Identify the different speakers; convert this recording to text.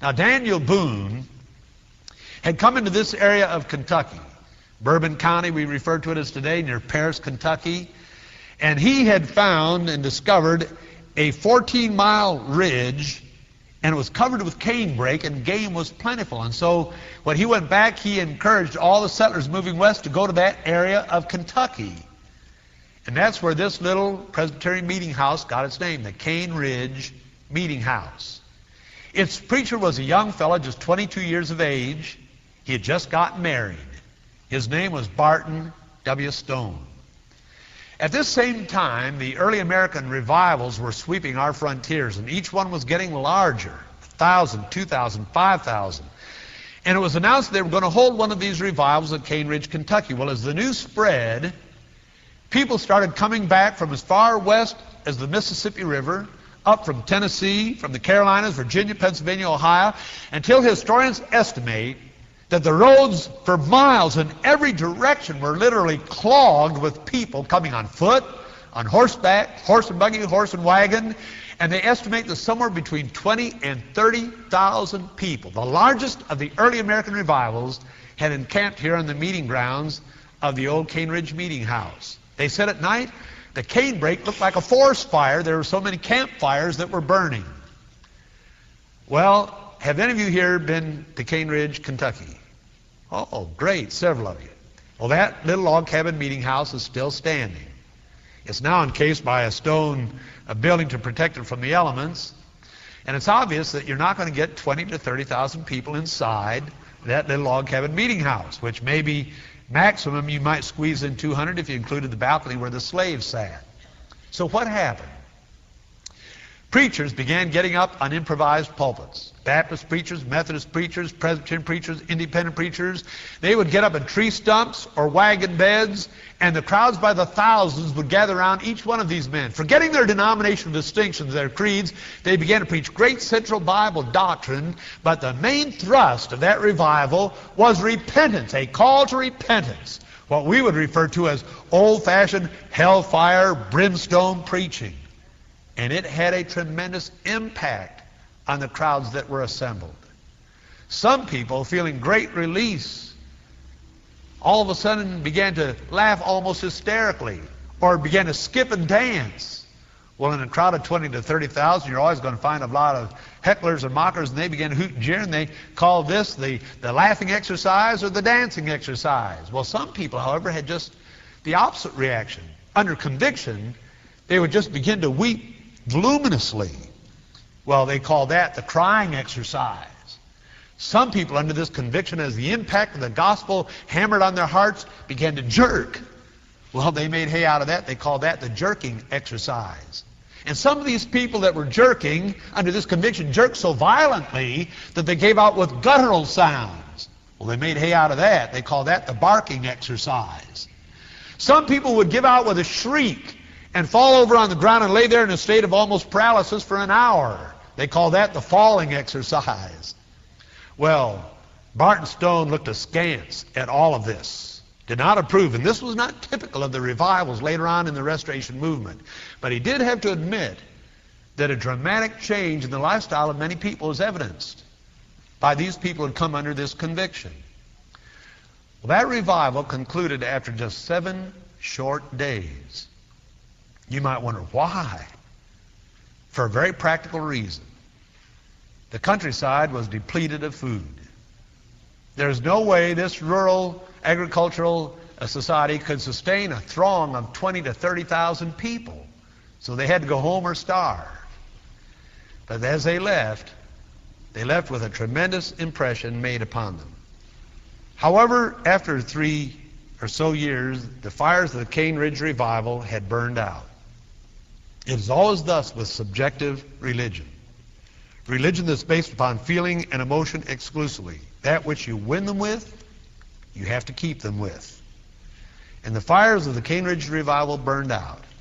Speaker 1: Now, Daniel Boone had come into this area of Kentucky, Bourbon County, we refer to it as today, near Paris, Kentucky. And he had found and discovered a 14-mile ridge, and it was covered with canebrake, and game was plentiful. And so when he went back, he encouraged all the settlers moving west to go to that area of Kentucky. And that's where this little Presbyterian meeting house got its name, the Cane Ridge Meeting House. Its preacher was a young fellow, just 22 years of age. He had just gotten married. His name was Barton W. Stone. At this same time, the early American revivals were sweeping our frontiers, and each one was getting larger, 1,000, 2,000, 5,000. And it was announced they were going to hold one of these revivals at Cane Ridge, Kentucky. Well, as the news spread, people started coming back from as far west as the Mississippi River, up from Tennessee, from the Carolinas, Virginia, Pennsylvania, Ohio, until historians estimate that the roads for miles in every direction were literally clogged with people coming on foot, on horseback, horse and buggy, horse and wagon, and they estimate that somewhere between 20 and 30,000 people, the largest of the early American revivals, had encamped here on the meeting grounds of the old Cane Ridge Meeting House. They said at night the canebrake looked like a forest fire. There were so many campfires that were burning. Well, have any of you here been to Cane Ridge, Kentucky? Oh, great, several of you. Well, that little log cabin meeting house is still standing. It's now encased by a stone building to protect it from the elements. And it's obvious that you're not going to get 20 to 30,000 people inside that little log cabin meeting house, which maybe maximum you might squeeze in 200 if you included the balcony where the slaves sat. So what happened? Preachers began getting up on improvised pulpits. Baptist preachers, Methodist preachers, Presbyterian preachers, independent preachers. They would get up in tree stumps or wagon beds, and the crowds by the thousands would gather around each one of these men. Forgetting their denominational distinctions, their creeds, they began to preach great central Bible doctrine, but the main thrust of that revival was repentance, a call to repentance, what we would refer to as old-fashioned hellfire, brimstone preaching. And it had a tremendous impact on the crowds that were assembled. Some people, feeling great release, all of a sudden began to laugh almost hysterically, or began to skip and dance. Well, in a crowd of 20 to 30,000, you're always going to find a lot of hecklers and mockers, and they began to hoot and jeer, and they called this the laughing exercise or the dancing exercise. Well, some people, however, had just the opposite reaction. Under conviction, they would just begin to weep voluminously. Well, they called that the crying exercise. Some people, under this conviction, as the impact of the gospel hammered on their hearts, began to jerk. Well, they made hay out of that. They called that the jerking exercise. And some of these people that were jerking, under this conviction, jerked so violently that they gave out with guttural sounds. Well, they made hay out of that. They called that the barking exercise. Some people would give out with a shriek and fall over on the ground and lay there in a state of almost paralysis for an hour. They call that the falling exercise. Well, Barton Stone looked askance at all of this, did not approve, and this was not typical of the revivals later on in the Restoration movement. But he did have to admit that a dramatic change in the lifestyle of many people is evidenced by these people who had come under this conviction. Well, that revival concluded after just 7 short days. You might wonder why. For a very practical reason. The countryside was depleted of food. There's no way this rural agricultural society could sustain a throng of 20 to 30,000 people. So they had to go home or starve. But as they left with a tremendous impression made upon them. However, after 3 or so years, the fires of the Cane Ridge revival had burned out. It is always thus with subjective religion. Religion that's based upon feeling and emotion exclusively. That which you win them with, you have to keep them with. And the fires of the Cane Ridge revival burned out.